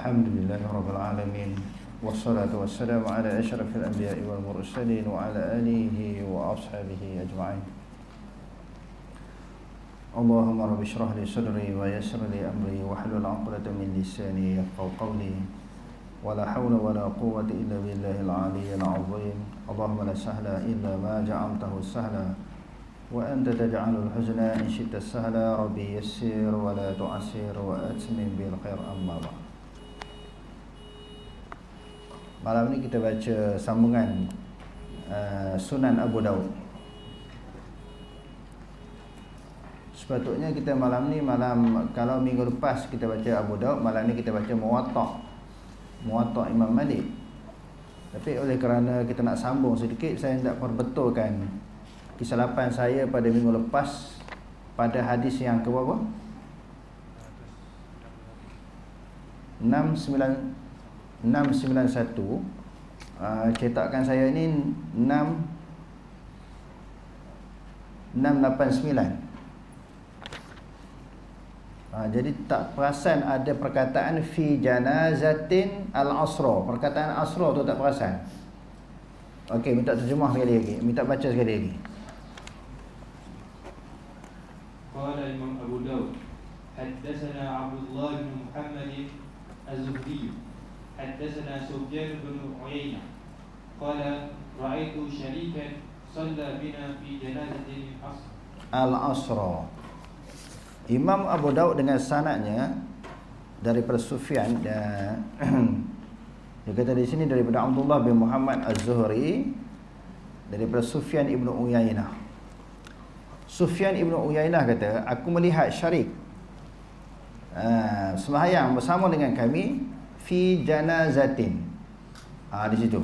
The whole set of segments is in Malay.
Alhamdulillahirabbil alamin wassalatu wassalamu ala asyrafil anbiya'i wal mursalin wa ala alihi wa ashabihi ajma'in. Allahumma rabbi shrah li sadri wa yassir li amri wa hlul 'uqdatam min lisani yafqahu qawli wa la hawla wa la quwwata illa billahil 'aliyyil 'azim. Allahumma la sahla illa ma ja'altahu sahla wa anta taj'alul huzna in syi'ta sahla. Rabbi yassir wa la tu'assir wa atmim bil khair. Amma ba'd. Malam ni kita baca sambungan Sunan Abu Daud. Sepatutnya kita malam ni, kalau minggu lepas kita baca Abu Daud, malam ni kita baca Muwatta Imam Malik. Tapi oleh kerana kita nak sambung sedikit, saya nak perbetulkan kesilapan saya pada minggu lepas pada hadis yang ke berapa? 691. Cetakan saya ni 689. Jadi tak perasan ada perkataan fi janazatin al-asra. Perkataan asra tu tak perasan. Okey, minta terjemah sekali lagi. Minta baca sekali lagi. Qala Imam Abu Daud, haddatsana Abdullah bin Muhammad az-Zuhri, haddatsana Sufyan bin Uyainah, qala ra'aitu syarikan shalla bina fi janazatin al-asra. Imam Abu Daud dengan sanadnya daripada Sufyan, dia kata di sini daripada Abdullah bin Muhammad az-Zuhri, daripada Sufyan ibnu Uyainah. Sufyan ibnu Uyainah kata, aku melihat Syarik sembahyang bersama dengan kami fi janazatin. Di situ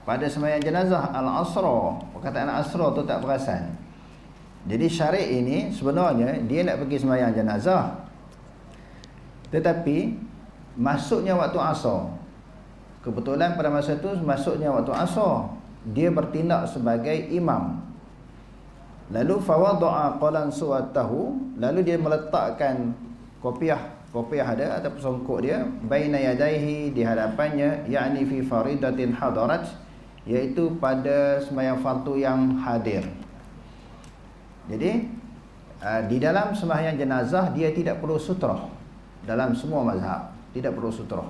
pada sembahyang jenazah al-asra. Perkataan asra tu tak perasan. Jadi Syarik ini sebenarnya dia nak pergi sembahyang jenazah, tetapi masuknya waktu asar. Kebetulan pada masa itu masuknya waktu asar, dia bertindak sebagai imam. Lalu fawada'a qalan suwatahu, lalu dia meletakkan kopiah ada ataupun songkok dia baina yadaihi, di hadapannya, yakni fi faridatin hadarat, iaitu pada sembahyang fardu yang hadir. Jadi di dalam sembahyang jenazah dia tidak perlu sutrah. Dalam semua mazhab tidak perlu sutrah.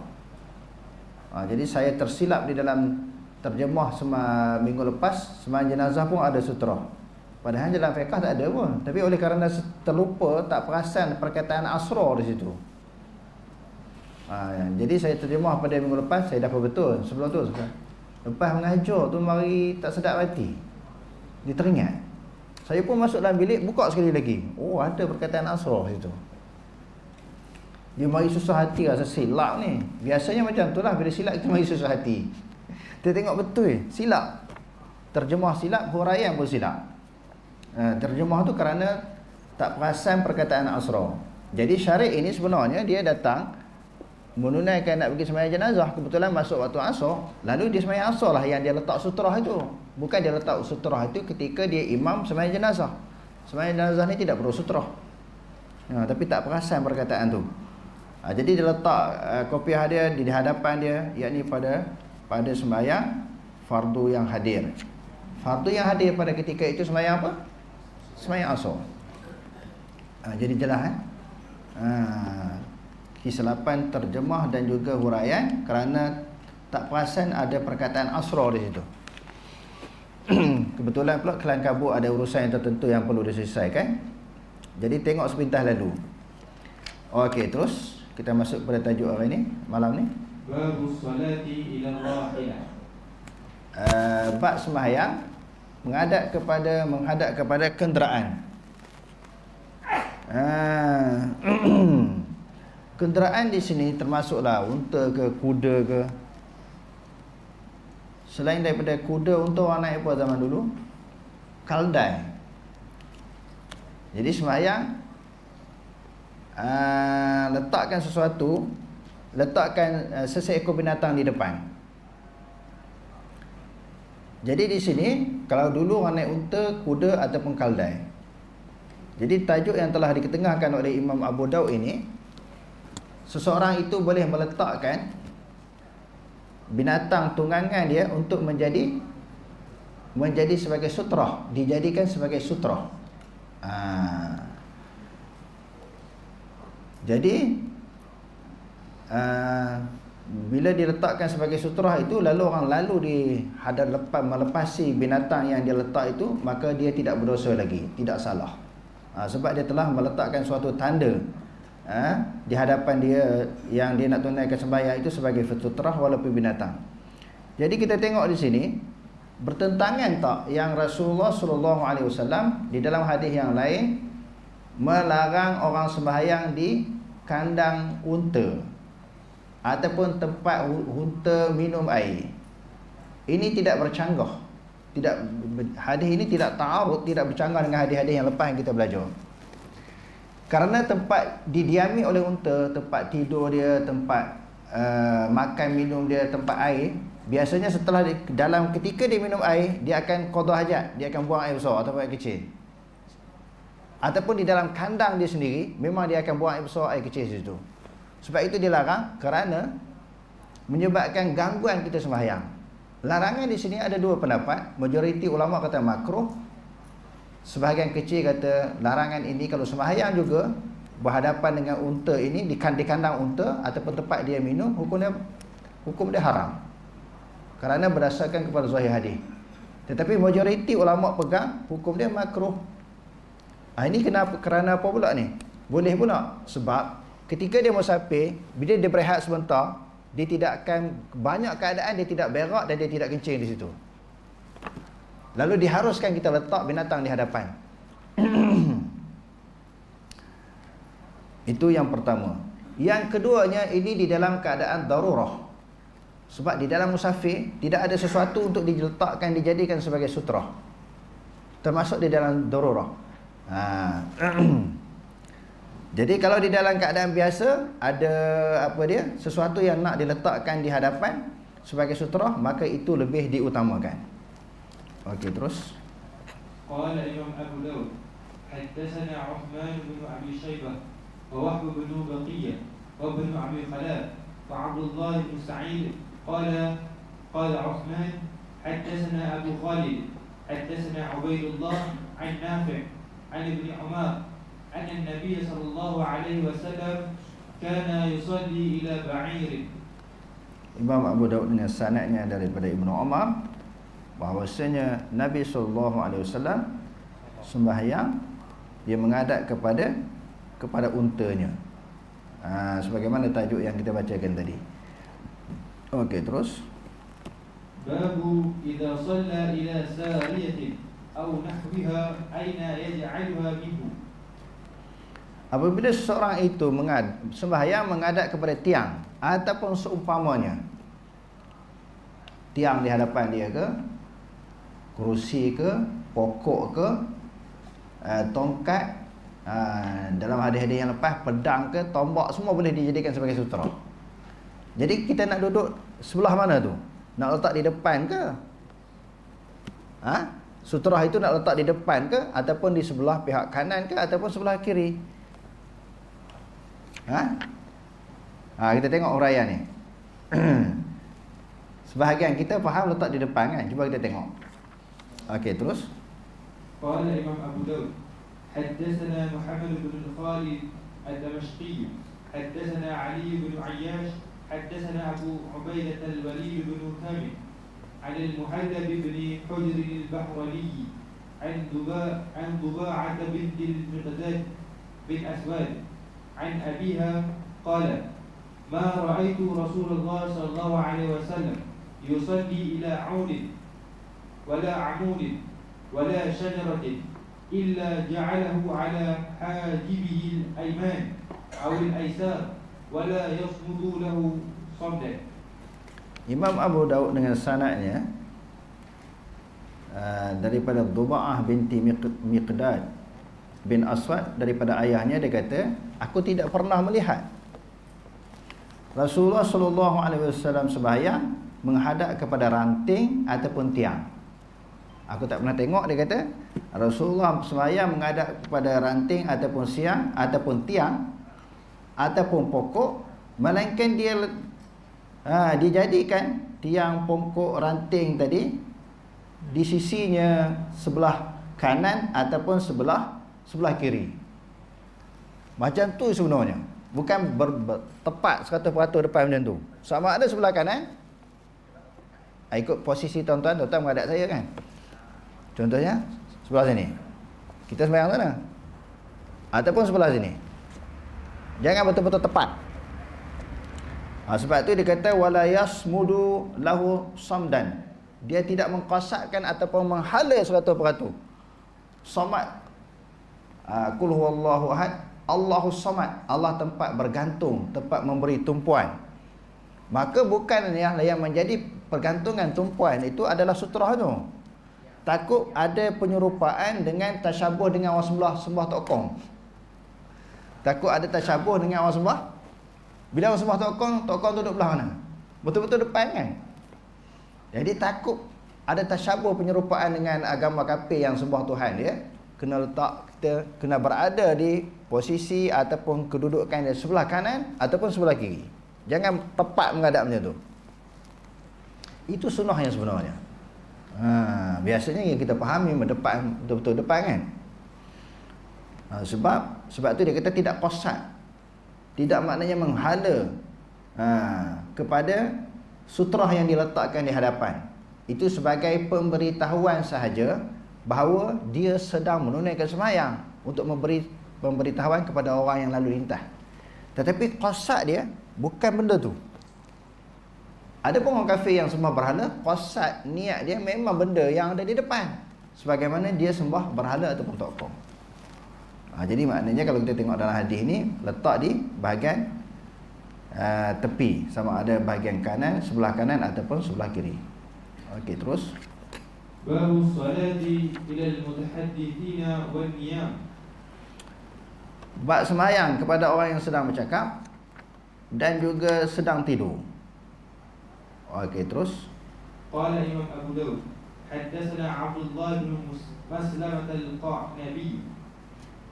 Jadi saya tersilap di dalam terjemah minggu lepas, sembahyang jenazah pun ada sutrah. Padahal dalam fiqh tak ada pun. Tapi oleh kerana terlupa, tak perasan perkataan asrar di situ. Jadi saya terjemah pada minggu lepas, saya dapat betul. Sebelum tu, lepas mengajar tu mari tak sedap hati, dia teringat. Saya pun masuk dalam bilik, buka sekali lagi. Oh, ada perkataan asrar di situ. Dia mari susah hati, rasa silap ni. Biasanya macam tu lah, bila silap kita mari susah hati. Dia tengok betul, silap. Terjemah silap, huraian pun silap. Terjemah tu kerana tak perasan perkataan asra. Jadi Syarik ini sebenarnya dia datang menunaikan nak pergi sembahyang jenazah, kebetulan masuk waktu asar, lalu dia sembahyang asar lah yang dia letak sutrah itu. Bukan dia letak sutrah itu ketika dia imam sembahyang jenazah. Sembahyang jenazah ni tidak perlu sutrah. Tapi tak perasan perkataan tu. Jadi dia letak kopiah dia di hadapan dia, yakni pada sembahyang fardu yang hadir. Fardu yang hadir pada ketika itu sembahyang apa? Sembahyang asar. Jadi jelas kesilapan terjemah dan juga huraian kerana tak perasan ada perkataan asrar di situ. Kebetulan pula Kelang Kabut ada urusan yang tertentu yang perlu diselesaikan. Jadi tengok sepintas lalu. Okey, terus kita masuk pada tajuk hari ni, malam ni. Babus salati ila rahilah. Bab sembahyang menghadap kepada kenderaan. Kenderaan di sini termasuklah unta ke, kuda ke. Selain daripada kuda, unta orang naik apa zaman dulu? Kaldai. Jadi sembahyang letakkan sesuatu, letakkan seseekor binatang di depan. Jadi di sini kalau dulu orang naik unta, kuda ataupun kaldai. Jadi tajuk yang telah diketengahkan oleh Imam Abu Daud ini seseorang itu boleh meletakkan binatang tunggangan dia untuk menjadi sebagai sutrah, dijadikan sebagai sutrah. Jadi bila diletakkan sebagai sutrah itu, lalu orang lalu di melepasi binatang yang dia letak itu, maka dia tidak berdosa lagi, tidak salah. Sebab dia telah meletakkan suatu tanda di hadapan dia yang dia nak tunaikan sembahyang itu sebagai sutrah walaupun binatang. Jadi kita tengok di sini bertentangan tak yang Rasulullah SAW di dalam hadis yang lain melarang orang sembahyang di kandang unta ataupun tempat unta minum air. Ini tidak bercanggah. Hadis ini tidak ta'arud, tidak bercanggah dengan hadis-hadis yang lepas yang kita belajar. Kerana tempat didiami oleh unta, tempat tidur dia, tempat makan minum dia, tempat air, biasanya setelah ketika dia minum air, dia akan qada hajat, dia akan buang air besar atau air kecil. Ataupun di dalam kandang dia sendiri, memang dia akan buang air besar, air kecil di situ. Sebab itu dilarang kerana menyebabkan gangguan kita sembahyang. Larangan di sini ada dua pendapat. Majoriti ulama kata makruh. Sebahagian kecil kata larangan ini kalau sembahyang juga berhadapan dengan unta ini, di kandang unta ataupun tempat dia minum, hukum dia haram. Kerana berdasarkan kepada zahir hadis. Tetapi majoriti ulama pegang hukum dia makruh. Ini kerana apa pula ni? Boleh pula sebab ketika dia musafir, bila dia berehat sebentar, dia tidak akan, banyak keadaan dia tidak berak dan dia tidak kencing di situ. Lalu diharuskan kita letak binatang di hadapan. Itu yang pertama. Yang keduanya, ini di dalam keadaan darurah. Sebab di dalam musafir tidak ada sesuatu untuk diletakkan, dijadikan sebagai sutrah. Termasuk di dalam darurah. Jadi kalau di dalam keadaan biasa ada sesuatu yang nak diletakkan di hadapan sebagai sutrah, maka itu lebih diutamakan. Okey, terus. Qala Imam Abu Dawud, haddatsana Uthman bin Abi Shaybah wa Wahb bin Baqiyah wa bin Abi Khalaf wa Abdullah bin Sa'id qala Uthman haddatsana Abu Khalid haddatsana Ubaidullah an Nafi' an Ibn Umar anna an-nabiy sallallahu alaihi wasallam kana yusalli ila ba'ir. Imam Abu Dawud dengan sanadnya daripada Ibnu Umar bahawasanya Nabi SAW sembahyang, dia menghadap kepada untanya. Sebagaimana tajuk yang kita bacakan tadi. Okey, terus. Babu idza shalla ila sariyatin aw nahwiha aina yaj'alha minhu. Apabila seseorang itu sembahyang menghadap kepada tiang ataupun seumpamanya, tiang di hadapan dia ke, kerusi ke, pokok ke, tongkat, dalam hadis-hadis yang lepas, pedang ke, tombak, semua boleh dijadikan sebagai sutra. Jadi kita nak duduk sebelah mana tu? Nak letak di depan ke? Sutra itu nak letak di depan ke, ataupun di sebelah pihak kanan ke, ataupun sebelah kiri? Kita tengok uraian ni. Sebahagian kita faham letak di depan kan? Cuba kita tengok. Okey, terus. Qala Imam Abu Dawud, haddatsana Muhammad bin Khalid al-Damashqi, haddatsana Ali bin Ayyash, haddatsana Abu Ubaidah al-Walid bin Kamil, an al-Muhallab bin Hujr al-Bahrali, an Duba'ah bint al-Miqdad bin Aswad, an abiha qala ma ra'aytu Rasulullah sallallahu alaihi wasallam yusalli ila 'audin ولا عمود ولا شجرة إلا جعله على حاجبه الأيمان أو الأيسار ولا يصمد له صمدا. Imam Abu Dawud dengan sanadnya daripada Duba'ah binti Miqdad bin Aswad, daripada ayahnya, dia kata, aku tidak pernah melihat Rasulullah SAW sembahyang menghadap kepada ranting ataupun tiang. Aku tak pernah tengok, dia kata, Rasulullah sembahyang menghadap kepada ranting ataupun tiang ataupun pokok melainkan dia dijadikan tiang pokok ranting tadi di sisinya sebelah kanan ataupun sebelah kiri. Macam tu sebenarnya. Bukan tepat 100% depan macam tu. Sama ada sebelah kanan, ikut posisi tuan-tuan menghadap saya kan. Contohnya sebelah sini, kita sembahyang sana, ataupun sebelah sini. Jangan betul-betul tepat. Sebab tu dia kata wala yasmudu lahu samdan. Dia tidak mengkosakkan ataupun menghala 100%. Samad. Qul huwallahu ahad, Allahus samad. Allah tempat bergantung, tempat memberi tumpuan. Maka bukan yang menjadi pergantungan tumpuan itu adalah sutrah tu. Takut ada penyerupaan dengan tasyabuh dengan orang sembah tokong. Takut ada tasyabuh dengan orang sembah. Bila orang sembah tokong duduk belah mana? Betul-betul depan kan? Jadi takut ada tasyabuh penyerupaan dengan agama kafir yang sembah Tuhan dia. Kena letak, kita kena berada di posisi ataupun kedudukan di sebelah kanan ataupun sebelah kiri. Jangan tepat menghadap macam tu. Itu sunnah yang sebenarnya. Biasanya yang kita fahami mendepan, betul-betul depan kan. Sebab tu dia kata tidak kosak. Tidak maknanya menghala kepada sutrah yang diletakkan di hadapan. Itu sebagai pemberitahuan sahaja bahawa dia sedang menunaikan sembahyang untuk memberi pemberitahuan kepada orang yang lalu lintas. Tetapi qasad dia bukan benda tu. Ada pun orang kafir yang sembah berhala, qasad niat dia memang benda yang ada di depan, sebagaimana dia sembah berhala ataupun tokong. Jadi maknanya kalau kita tengok dalam hadis ni, letak di bahagian tepi, sama ada bahagian kanan, sebelah kanan ataupun sebelah kiri. Okey, terus. Babu salati ilal mutahaddithina wan niyam. Bab sembahyang kepada orang yang sedang bercakap dan juga sedang tidur. Okey, terus. Qala Imam Abu Dawud, haddatsana Abdullah bin Maslamah al-Qanabi,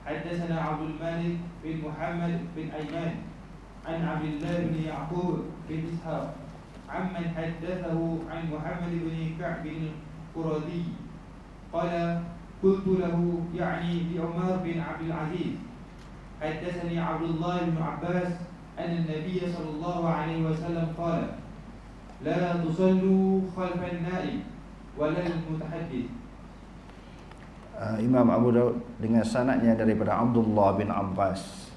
haddatsana Abdul Malik bin Muhammad bin Aiman, an Abdullah bin Yaqub bin Ishaq, amman haddathahu an Muhammad bin Ka'b bin Quradi. Qala qultu lahu ya'ni bi Umar bin Abdul Aziz, haddatsani Abdullah bin Abbas anna an-nabiy sallallahu alaihi wasallam qala la tusallu khalfan naim wala al-mutahaddith. Imam Abu Daud dengan sanadnya daripada Abdullah bin Abbas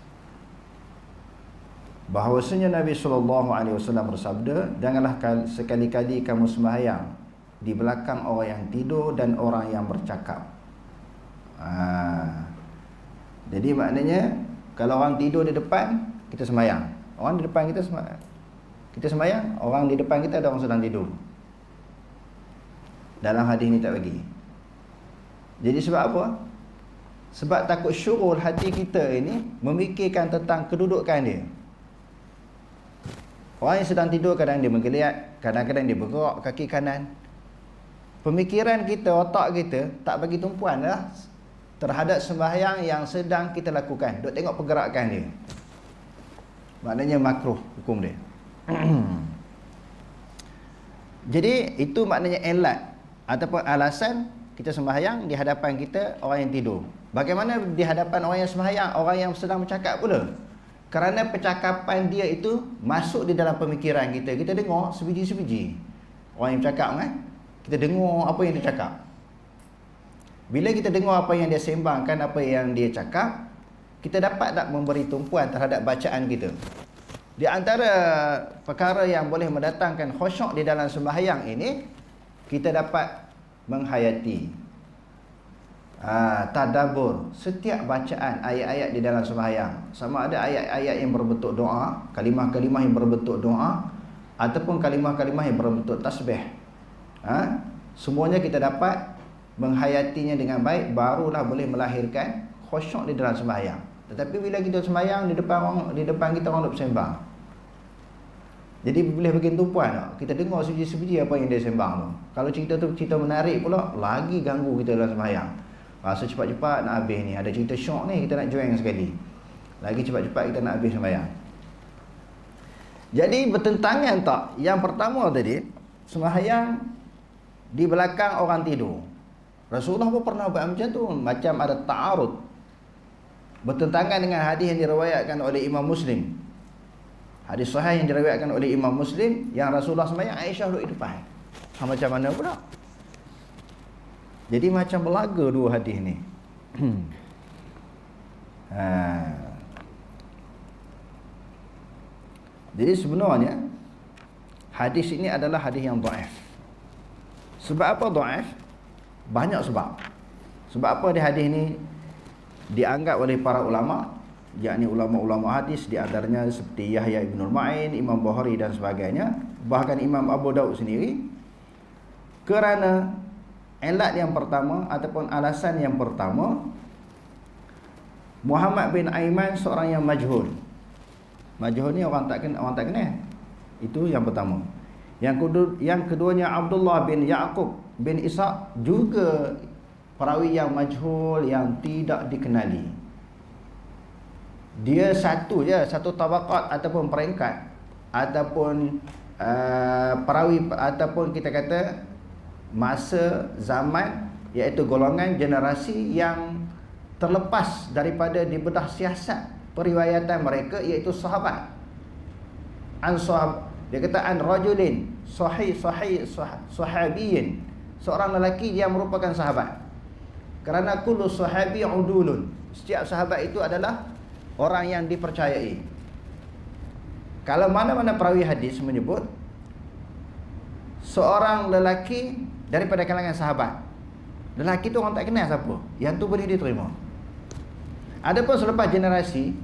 bahawasanya Nabi SAW bersabda, janganlah sekali-kali kamu sembahyang di belakang orang yang tidur dan orang yang bercakap. Jadi maknanya kalau orang tidur di depan, kita sembahyang. Orang di depan kita sembahyang, orang di depan kita ada orang sedang tidur. Dalam hadis ni tak bagi. Jadi sebab apa? Sebab takut syurul hati kita ini memikirkan tentang kedudukan dia. Orang yang sedang tidur kadang dia menggeliat, kadang-kadang dia bergerak kaki kanan. Pemikiran kita, otak kita tak bagi tumpuan dah terhadap sembahyang yang sedang kita lakukan. Duk tengok pergerakan dia. Maknanya makruh hukum dia. Jadi itu maknanya elat ataupun alasan kita sembahyang di hadapan kita orang yang tidur. Bagaimana di hadapan orang yang sembahyang, orang yang sedang bercakap pula? Kerana percakapan dia itu masuk di dalam pemikiran kita. Kita dengar sebiji-sebiji. Orang yang bercakap kan? Kita dengar apa yang dia cakap. Bila kita dengar apa yang dia sembangkan, apa yang dia cakap, kita dapat tak memberi tumpuan terhadap bacaan kita. Di antara perkara yang boleh mendatangkan khusyuk di dalam sembahyang ini, kita dapat menghayati, tadabbur setiap bacaan ayat-ayat di dalam sembahyang. Sama ada ayat-ayat yang berbentuk doa, kalimah-kalimah yang berbentuk doa, ataupun kalimah-kalimah yang berbentuk tasbih. Semuanya kita dapat menghayatinya dengan baik, barulah boleh melahirkan khusyuk di dalam sembahyang. Tetapi bila kita sembahyang di depan kita orang duk bersembang, jadi boleh bikin tumpuan tak? Kita dengar sebiji-sebiji apa yang dia sembang tu. Kalau cerita tu cerita menarik pula, lagi ganggu kita dalam sembahyang. Rasa cepat-cepat nak habis ni, ada cerita syok ni, kita nak join sekali. Lagi cepat-cepat kita nak habis sembahyang. Jadi bertentangan tak? Yang pertama tadi, sembahyang di belakang orang tidur. Rasulullah pun pernah buat macam tu, macam ada ta'arud. Bertentangan dengan hadis yang diriwayatkan oleh Imam Muslim. Hadis sahih yang diriwayatkan oleh Imam Muslim, yang Rasulullah sembahyang, Aisyah duduk di depan. Macam mana pula? Jadi macam belaga dua hadis ni. Jadi sebenarnya hadis ini adalah hadis yang dhaif. Sebab apa dhaif? Banyak sebab. Sebab apa di hadis ini dianggap oleh para ulama, yakni ulama-ulama hadis, di antaranya seperti Yahya Ibn Ma'in, Imam Bukhari dan sebagainya, bahkan Imam Abu Daud sendiri, kerana elat yang pertama ataupun alasan yang pertama, Muhammad bin Aiman seorang yang majhul. Majhul ni orang tak kenal. Itu yang pertama. Yang keduanya Abdullah bin Ya'qub bin Ishaq, juga perawi yang majhul, yang tidak dikenali. Dia satu tabaqat ataupun peringkat ataupun perawi ataupun kita kata masa zaman, iaitu golongan generasi yang terlepas daripada dibedah siasat periwayatan mereka, iaitu sahabat. Dia kata an rajulin sahabiyin, seorang lelaki yang merupakan sahabat. Kerana kullu sahabi udulun, setiap sahabat itu adalah orang yang dipercayai. Kalau mana-mana perawi hadis menyebut seorang lelaki daripada kalangan sahabat, lelaki tu orang tak kenal siapa, yang tu boleh diterima. Adapun selepas generasi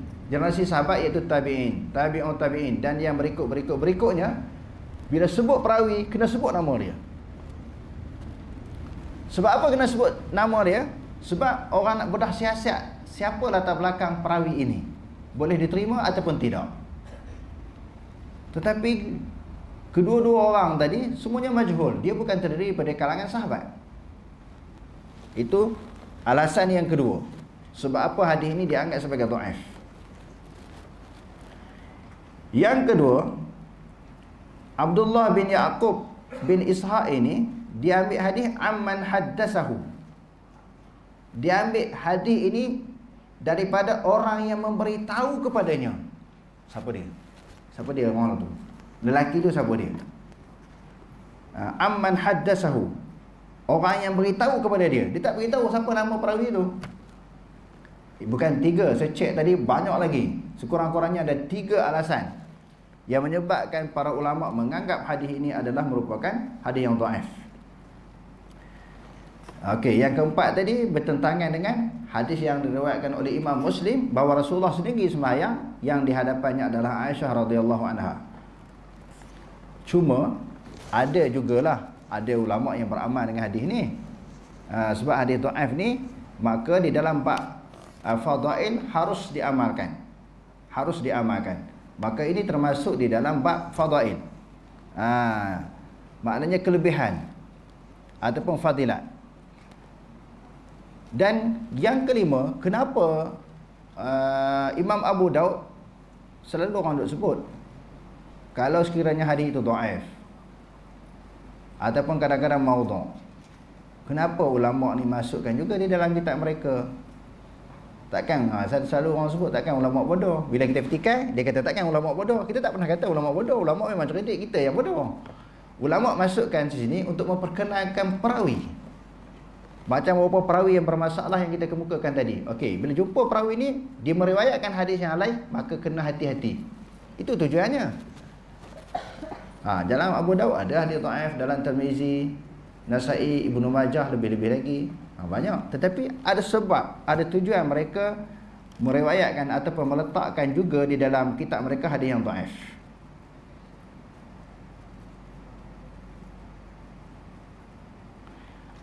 sahabat, iaitu tabi'in, tabi'in dan yang berikutnya, bila sebut perawi kena sebut nama dia. Sebab apa kena sebut nama dia? Sebab orang nak bedah siasat siapa latar belakang perawi ini, boleh diterima ataupun tidak. Tetapi kedua-dua orang tadi semuanya majhul, dia bukan terdiri pada kalangan sahabat. Itu alasan yang kedua, sebab apa hadis ini dianggap sebagai dhaif. Yang kedua, Abdullah bin Ya'qub bin Ishaq ini diambil hadis amman haddasahu. Diambil hadis ini daripada orang yang memberitahu kepadanya. Siapa dia? Siapa dia orang tu? Lelaki tu siapa dia? Amman haddasahu, orang yang beritahu kepada dia. Dia tak beritahu siapa nama perawi tu. Bukan tiga, saya cek tadi banyak lagi. Sekurang-kurangnya ada 3 alasan yang menyebabkan para ulama menganggap hadis ini adalah merupakan hadis yang dhaif. Okey, yang keempat tadi bertentangan dengan hadis yang diriwayatkan oleh Imam Muslim, bahawa Rasulullah sendiri sembahyang yang di hadapannya adalah Aisyah radhiyallahu anha. Cuma ada jugalah ada ulama yang beramal dengan hadis ni. Sebab hadis dhaif ni, maka di dalam bab fadail harus diamalkan. Harus diamalkan. Maka ini termasuk di dalam bab fadail. Maknanya kelebihan ataupun fadilat. Dan yang kelima, kenapa Imam Abu Daud selalu orang duk sebut kalau sekiranya hadis itu dhaif ataupun kadang-kadang maudhu', kenapa ulama ni masukkan juga di dalam kitab mereka? Takkan selalu orang sebut takkan ulama bodoh. Bila kita petikai, dia kata takkan ulama bodoh. Kita tak pernah kata ulama bodoh. Ulama memang cerdik, kita yang bodoh. Ulama masukkan di sini untuk memperkenalkan perawi. Macam beberapa perawi yang bermasalah yang kita kemukakan tadi. Okey, bila jumpa perawi ni dia meriwayatkan hadis yang lain, maka kena hati-hati. Itu tujuannya. Dalam Abu Daud ada hadis dhaif, dalam Tirmizi, Nasa'i, Ibnu Majah lebih-lebih lagi. Banyak. Tetapi ada sebab, ada tujuan mereka meriwayatkan ataupun meletakkan juga di dalam kitab mereka hadis yang dhaif.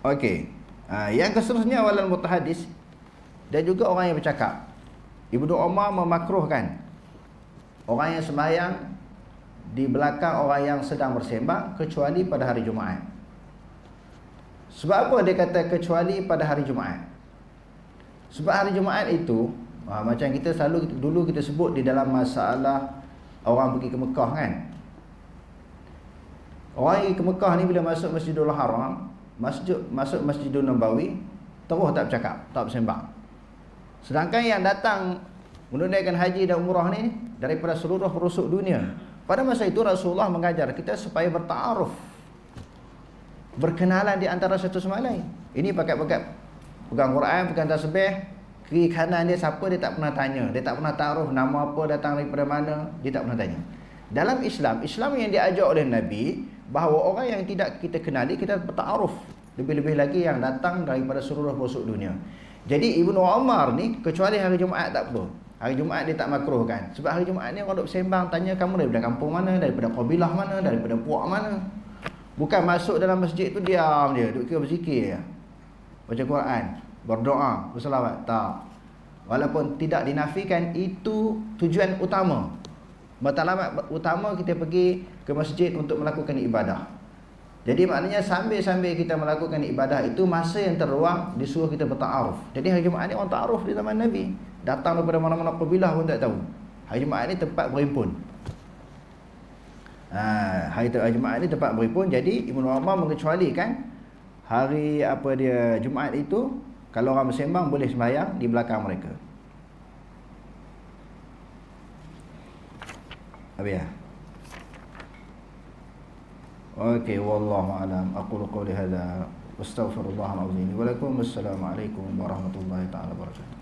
Okey. Yang seterusnya walal mutahadis, dan juga orang yang bercakap. Ibnu Umar memakruhkan orang yang sembahyang di belakang orang yang sedang bersembang, kecuali pada hari Jumaat. Sebab apa dia kata kecuali pada hari Jumaat? Sebab hari Jumaat itu macam kita selalu dulu kita sebut di dalam masalah orang pergi ke Mekah kan. Orang pergi ke Mekah ni bila masuk Masjidul Haram, masuk Masjidul Nabawi, terus tak bercakap, tak bersembang. Sedangkan yang datang menunaikan haji dan umrah ni daripada seluruh pelosok dunia. Pada masa itu Rasulullah mengajar kita supaya bertaaruf, berkenalan di antara satu sama lain. Ini pakat-pakat pegang Quran, pegang tasbih, kiri kanan dia siapa dia tak pernah tanya, dia tak pernah taaruf nama apa, datang daripada mana, dia tak pernah tanya. Dalam Islam yang diajar oleh Nabi, bahawa orang yang tidak kita kenali kita bertaaruf, lebih-lebih lagi yang datang daripada seluruh pelosok dunia. Jadi Ibnu Umar ni kecuali hari Jumaat tak apa. Hari Jumaat dia tak makruhkan. Sebab hari Jumaat ni orang duk bersembang, tanya kamu daripada kampung mana, daripada kabilah mana, daripada puak mana. Bukan masuk dalam masjid tu diam je, duk kira berzikir je. Baca Quran, berdoa, berselawat. Tak. Walaupun tidak dinafikan itu tujuan utama. Matlamat utama kita pergi ke masjid untuk melakukan ibadah. Jadi maknanya sambil-sambil kita melakukan ibadah itu masa yang terluang disuruh kita bertaaruf. Jadi hari Jumaat ni orang taaruf di zaman Nabi. Datang daripada mana-mana kabilah pun tak tahu. Hari Jumaat ni tempat berhimpun. Hari Jumaat ni tempat berhimpun. Jadi Ibnu Umar mengecualikan hari Jumaat itu kalau orang bersembang boleh sembahyang di belakang mereka. Habis ya? Okey, wallahu a'lam. Aqulu qawli hadza wastaghfirullahal azim wa lakum. Wassalamu alaikum warahmatullahi taala wabarakatuh.